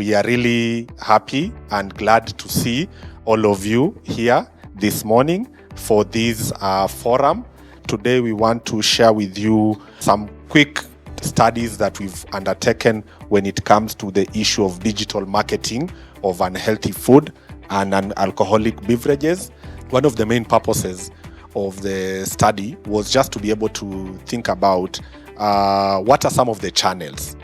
we are really happy and glad to see all of you here this morning for this forum. Today we want to share with you some quick studies that we've undertaken when it comes to the issue of digital marketing of unhealthy food and non-alcoholic beverages. One of the main purposes of the study was just to be able to think about what are some of the channels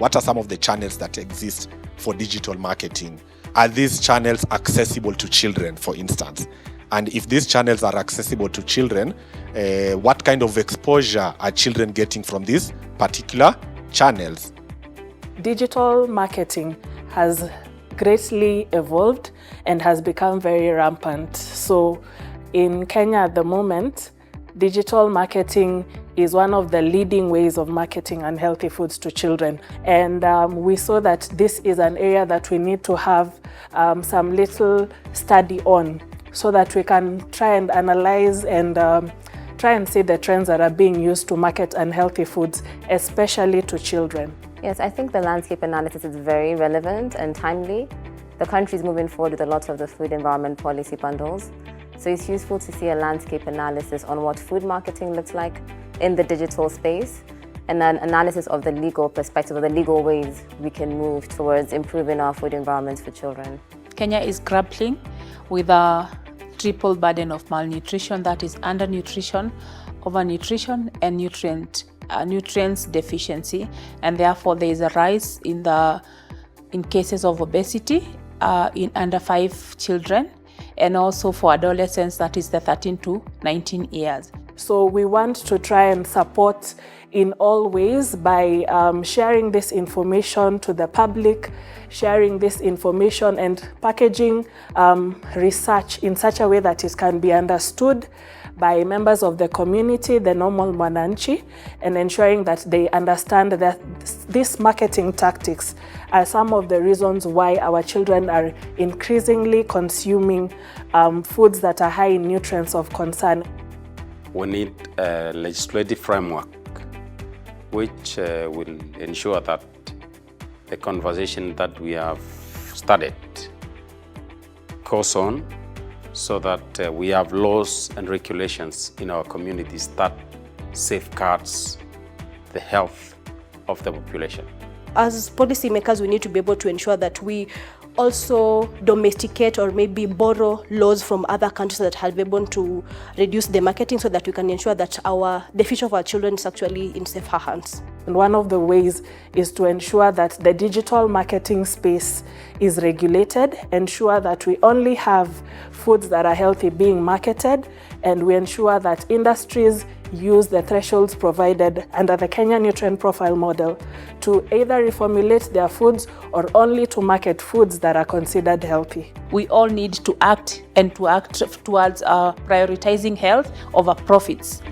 that exist for digital marketing. Are these channels accessible to children, for instance? And if these channels are accessible to children, what kind of exposure are children getting from these particular channels? Digital marketing has greatly evolved and has become very rampant. So in Kenya at the moment, digital marketing is one of the leading ways of marketing unhealthy foods to children. And we saw that this is an area that we need to have some little study on, so that we can try and analyze and try and see the trends that are being used to market unhealthy foods, especially to children. Yes, I think the landscape analysis is very relevant and timely. The country is moving forward with a lot of the food environment policy bundles. So it's useful to see a landscape analysis on what food marketing looks like in the digital space, and an analysis of the legal perspective, or the legal ways we can move towards improving our food environments for children. Kenya is grappling with a triple burden of malnutrition, that is undernutrition, overnutrition, and nutrients deficiency, and therefore there is a rise in cases of obesity in under 5 children, and also for adolescents, that is the 13 to 19 years. So we want to try and support in all ways by sharing this information to the public, sharing this information and packaging research in such a way that it can be understood by members of the community, the normal mwananchi, and ensuring that they understand that these marketing tactics are some of the reasons why our children are increasingly consuming foods that are high in nutrients of concern. We need a legislative framework which will ensure that the conversation that we have started goes on, so that we have laws and regulations in our communities that safeguards the health of the population. As policymakers, we need to be able to ensure that we also domesticate or maybe borrow laws from other countries that have been able to reduce the marketing, so that we can ensure that the future of our children is actually in safer hands. And one of the ways is to ensure that the digital marketing space is regulated, ensure that we only have foods that are healthy being marketed, and we ensure that industries use the thresholds provided under the Kenya Nutrient Profile model to either reformulate their foods or only to market foods that are considered healthy. We all need to act towards prioritizing health over profits.